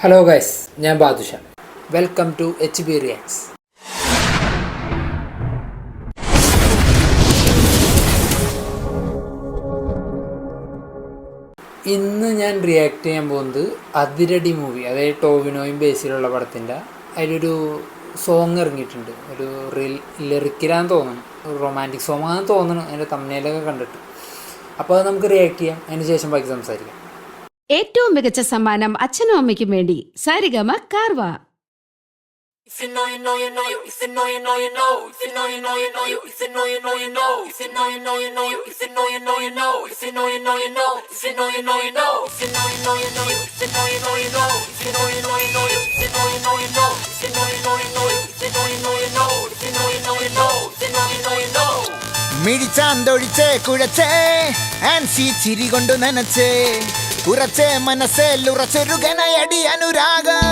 Hello guys, ഞാൻ Badusha. Welcome to HB reacts. ഇന്ന് ഞാൻ റിയാക്ട് ചെയ്യാൻ പോകുന്നത് അതിരടി മൂവി, അതായത് ടോവിനോയും ബേസിലുള്ള പടത്തിൻ്റെ അതിലൊരു സോങ് ഇറങ്ങിയിട്ടുണ്ട്. ഒരു ലിറിക്കിലാന്ന് തോന്നുന്നു, ഒരു റൊമാൻറ്റിക് സോങ് ആണെന്ന് തോന്നുന്നു അതിൻ്റെ തമ്മിലൊക്കെ കണ്ടിട്ട്. അപ്പോൾ അത് നമുക്ക് റിയാക്ട് ചെയ്യാം, അതിന് ശേഷം ബാക്കി സംസാരിക്കാം. ഏറ്റവും മികച്ച സമ്മാനം അച്ഛനും അമ്മയ്ക്കും വേണ്ടി സാരിഗമ കാർവ. മിഴിച്ചാന്തൊഴിച്ചേ കുഴച്ചേ ആൻസി ചിരി കൊണ്ടു നനച്ചേ ഉറച്ചേ മനസ്സിൽ ഉറച്ചൊരുകനയടി അനുരാഗം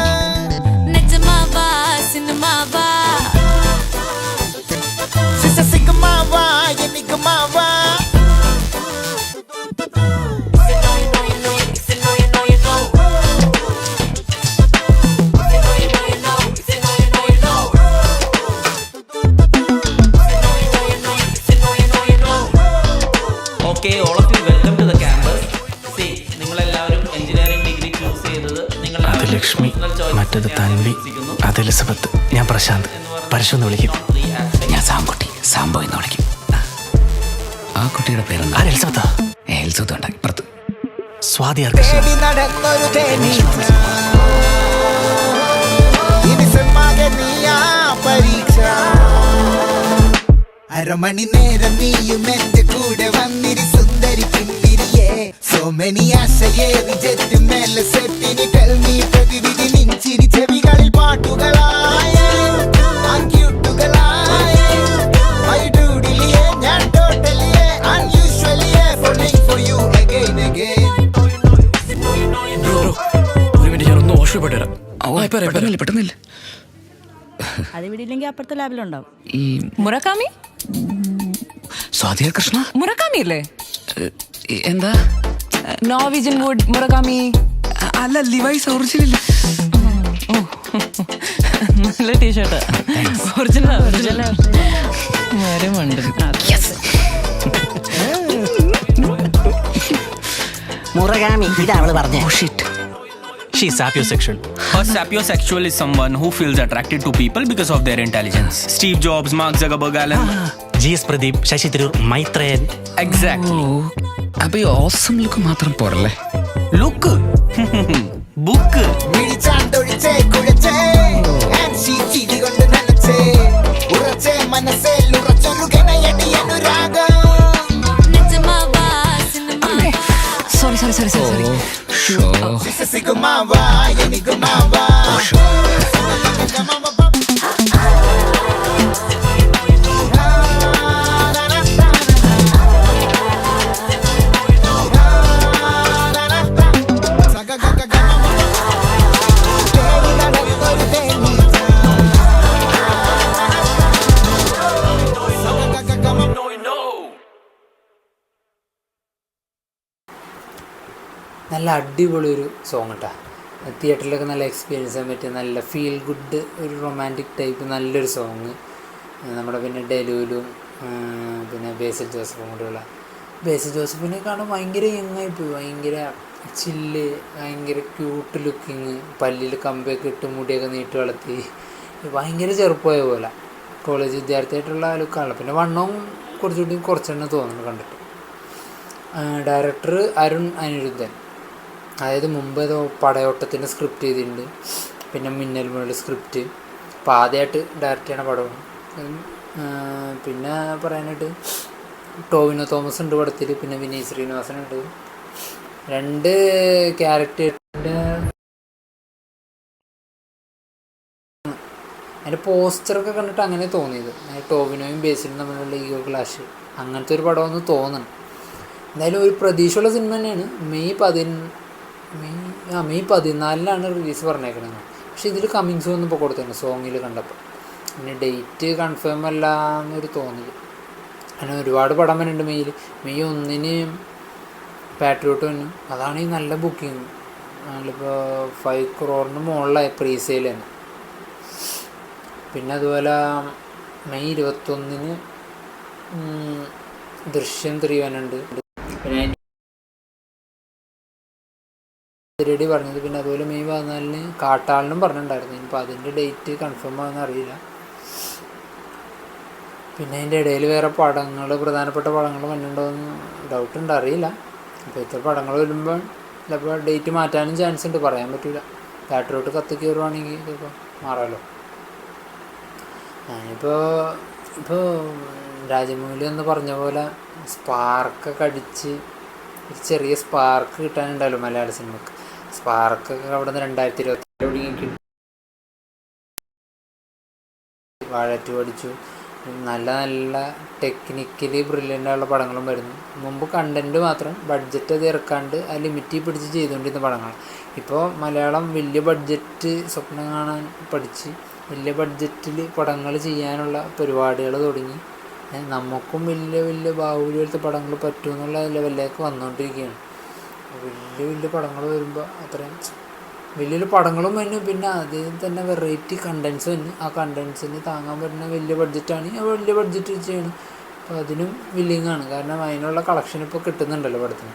Okay, all of you, welcome to the campus. See, നിങ്ങളെല്ലാവരും എഞ്ചിനീയറിംഗ് ഡിഗ്രി ചൂസ് ചെയ്തത് അത് ലക്ഷ്മി, മറ്റത് തൻവി, അത് എലിസബത്ത്, ഞാൻ പ്രശാന്ത്, പരശു എന്ന് വിളിക്കും. ഞാൻ സാംകുട്ടി, സാംബോ എന്ന് വിളിക്കും. ആ കുട്ടിയുടെ പേരെന്താ? എലിസബത്താ? എലിസബത്ത് ഉണ്ട് ഇപ്പുറത്ത്. സ്വാതി അരമണി നേരം നീയും എന്റെ കൂടെ വന്നിരി സുന്ദരി പിന്തിരിയേ സോമനി ആശയേറി ജെറ്റ് മേലെ സെറ്റിനി ടെൽമി പ്രതിവിധി നിഞ്ചിരി ചെവികളിൽ പാട്ടുകളായ ഞാൻ ടോട്ടലിയെ അൺയൂഷ്വലിയെ falling for you again. ഒരു മിനിറ്റ്, ഞാനൊന്ന് ഓഷപ്പെട്ട് വരാം. പെട്ടെന്നില്ല അത് വിടിയില്ലെങ്കിൽ അപ്പുറത്തെ ലാബിലുണ്ടാവും. ഈ മുറക്കാമി സ്വാതി കൃഷ്ണ മുറക്കാമി അല്ലേ? എന്താ? നോർവീജിയൻ വുഡ് മുറക്കാമി അല്ല, ലിവൈസ് ഒറിജിനൽ. നല്ല ടീഷർട്ട്, ഒറിജിനൽ മുറഗാമി, ഇതാ അവള് പറഞ്ഞേ. She's sapiosexual. A sapiosexual is someone who feels attracted to people because of their intelligence. Steve Jobs, Mark Zuckerberg, Alan. GS Pradeep, Sasi Tharoor, Maitreyan. Exactly. അപ്പൊ ഈ ഓസം ലുക്ക് മാത്രം പോരല്ലേ? Look. Book. മിഴിച്ചാന്തൊഴിച്ചേ കുഴച്ചേ ആൻസി ചിരി കൊണ്ട് നനച്ചേ ഉറച്ചേ മനസ്സിൽ ഉറച്ചൊരുകനയടി അനുരാഗം സോറി. Sigumava, Yenigumava. നല്ല അടിപൊളി ഒരു സോങ് കേട്ടോ. തിയേറ്ററിലൊക്കെ നല്ല എക്സ്പീരിയൻസ് ചെയ്യാൻ പറ്റിയ നല്ല ഫീൽ ഗുഡ് ഒരു റൊമാൻറ്റിക് ടൈപ്പ് നല്ലൊരു സോങ്. നമ്മുടെ പിന്നെ ഡെലുവിലും പിന്നെ ബേസിൽ ജോസഫും കൂടെയുള്ള. ബേസിൽ ജോസഫിനെ കാണാൻ ഭയങ്കര യങ്ങായിപ്പോയി, ഭയങ്കര ചില്ല്, ഭയങ്കര ക്യൂട്ട് ലുക്കിങ്, പല്ലിൽ കമ്പയൊക്കെ ഇട്ട് മുടിയൊക്കെ നീട്ടി വളർത്തി ഭയങ്കര ചെറുപ്പമായ പോലെ കോളേജ് വിദ്യാർത്ഥിയായിട്ടുള്ള ലുക്കാണല്ലോ. പിന്നെ വണ്ണവും കുറച്ചെണ്ണം തോന്നുന്നു കണ്ടിട്ട്. ഡയറക്ടർ അരുൺ അനിരുദ്ധൻ, അതായത് മുമ്പ് ഏതോ പടയോട്ടത്തിൻ്റെ സ്ക്രിപ്റ്റ് ചെയ്തിട്ടുണ്ട്, പിന്നെ മിന്നൽ മുരളി സ്ക്രിപ്റ്റ്. അപ്പോൾ ആദ്യമായിട്ട് ഡയറക്റ്റ് ചെയ്യണ പടമാണ്. പിന്നെ പറയാനായിട്ട് ടോവിനോ തോമസ് ഉണ്ട് പടത്തിൽ, പിന്നെ വിനീത് ശ്രീനിവാസനുണ്ട്. രണ്ട് ക്യാരക്ടറിൻ്റെ അതിൻ്റെ പോസ്റ്ററൊക്കെ കണ്ടിട്ട് അങ്ങനെ തോന്നിയത്, ടോവിനോയും ബേസിലും തമ്മിലുള്ള ഈഗോ ക്ലാഷ് അങ്ങനത്തെ ഒരു പടമെന്ന് തോന്നണം. എന്തായാലും ഒരു പ്രതീക്ഷയുള്ള സിനിമ തന്നെയാണ്. മെയ് 14 റിലീസ് പറഞ്ഞേക്കണമെന്ന്. പക്ഷേ ഇതിൽ കമ്മിങ്സ് ഒന്നും ഇപ്പോൾ കൊടുത്തേനെ സോങ്ങിൽ കണ്ടപ്പോൾ. പിന്നെ ഡേറ്റ് കൺഫേം അല്ല എന്നൊരു തോന്നൽ. അങ്ങനെ ഒരുപാട് പടം വരുന്നുണ്ട് മെയ് 1 പാട്രിയോട്ട് വന്നു. അതാണ് ഈ നല്ല ബുക്കിങ്. ഞങ്ങളിപ്പോൾ 5 crore മുകളിലായി പ്രീ സെയിൽ തന്നെ. പിന്നെ അതുപോലെ മെയ് 21 ദൃശ്യം 3 വരുന്നുണ്ട്. പിന്നെ റെഡി പറഞ്ഞത്. പിന്നെ അതുപോലെ മെയ് 14 കാട്ടാളനും പറഞ്ഞിട്ടുണ്ടായിരുന്നു. ഇനിയിപ്പോൾ അതിൻ്റെ ഡേറ്റ് കൺഫേം ആണെന്ന് അറിയില്ല. പിന്നെ അതിൻ്റെ ഇടയിൽ വേറെ പടങ്ങൾ, പ്രധാനപ്പെട്ട പടങ്ങൾ വന്നിട്ടുണ്ടോയെന്ന് ഡൗട്ടുണ്ട്, അറിയില്ല. അപ്പോൾ ഇത്ര പടങ്ങൾ വരുമ്പോൾ ചിലപ്പോൾ ഡേറ്റ് മാറ്റാനും ചാൻസ് ഉണ്ട്, പറയാൻ പറ്റില്ല. തിയേറ്ററിലോട്ട് കത്തി കയറുവാണെങ്കിൽ ഇതിപ്പോൾ മാറാമല്ലോ. ഇപ്പോൾ രാജമൗലി എന്ന് പറഞ്ഞ പോലെ സ്പാർക്കൊക്കെ അടിച്ച് ഒരു ചെറിയ സ്പാർക്ക് കിട്ടാനുണ്ടല്ലോ മലയാള സിനിമക്ക്. സ്പാർക്കൊക്കെ അവിടെ നിന്ന് 2020 വാഴ 2 അടിച്ചു. നല്ല നല്ല ടെക്നിക്കലി ബ്രില്യൻ്റ് ആയുള്ള പടങ്ങളും വരുന്നു. മുമ്പ് കണ്ടൻറ്റ് മാത്രം ബഡ്ജറ്റ് അത് ഇറക്കാണ്ട് ആ ലിമിറ്റിൽ പിടിച്ച് ചെയ്തുകൊണ്ടിരുന്ന പടങ്ങളാണ്. ഇപ്പോൾ മലയാളം വലിയ ബഡ്ജറ്റ് സ്വപ്നം കാണാൻ പഠിച്ച് വലിയ ബഡ്ജറ്റിൽ പടങ്ങൾ ചെയ്യാനുള്ള പരിപാടികൾ തുടങ്ങി. നമുക്കും വലിയ വലിയ ബാഹുബലി പോലത്തെ പടങ്ങൾ പറ്റുമെന്നുള്ള ലെവലിലേക്ക് വന്നുകൊണ്ടിരിക്കുകയാണ്. വലിയ പടങ്ങൾ വരുമ്പോൾ അത്രയും വലിയ പടങ്ങളും വന്നു. പിന്നെ അതിൽ തന്നെ വെറൈറ്റി കണ്ടൻസ് വന്നു. ആ കണ്ടൻസിന് താങ്ങാൻ പറ്റുന്ന വലിയ ബഡ്ജറ്റാണ് ആ വലിയ ബഡ്ജറ്റ് ചെയ്യണം. അപ്പോൾ അതിനും വില്ലിങ്ങാണ്. കാരണം അതിനുള്ള കളക്ഷൻ ഇപ്പോൾ കിട്ടുന്നുണ്ടല്ലോ പടത്തിന്.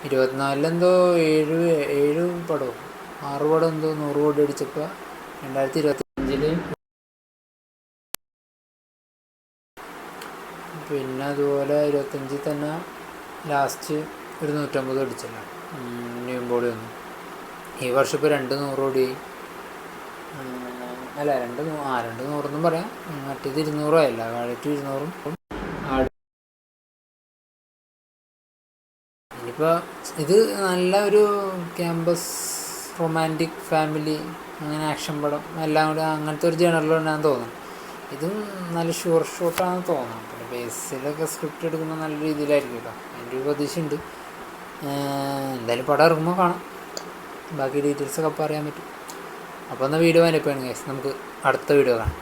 24 എന്തോ 7 പടമോ 6 പടം എന്തോ 100 കോടി അടിച്ചപ്പോൾ 2025 പിന്നെ അതുപോലെ 25 തന്നെ ലാസ്റ്റ് ഒരു 150 അടിച്ചല്ല ന്യൂ ബോഡി വന്നു. ഈ വർഷം ഇപ്പോൾ 200 കോടി അല്ല 200 പറയാം. മറ്റേത് 200 ആയില്ല, വാഴറ്റ് 200. ഇനിയിപ്പോൾ ഇത് നല്ല ഒരു ക്യാമ്പസ് റൊമാൻറ്റിക് ഫാമിലി അങ്ങനെ ആക്ഷൻ പടം എല്ലാം കൂടെ അങ്ങനത്തെ ഒരു ജേണറിലുണ്ടാകുന്ന തോന്നുന്നു. ഇതും നല്ല ഷുവർ ഷോട്ടാണെന്ന് തോന്നുന്നു. പിന്നെ ബേസിലൊക്കെ സ്ക്രിപ്റ്റ് എടുക്കുമ്പോൾ നല്ല രീതിയിലായിരിക്കുമല്ലോ, അതിൻ്റെ ഒരു പ്രതീക്ഷയുണ്ട്. എന്തായാലും പടം ഇറങ്ങുമ്പോൾ കാണാം, ബാക്കി ഡീറ്റെയിൽസൊക്കെ പറയാൻ പറ്റും. അപ്പോൾ എന്നാൽ വീഡിയോ വരപ്പോയാണ് ഗൈസ്, നമുക്ക് അടുത്ത വീഡിയോ കാണാം.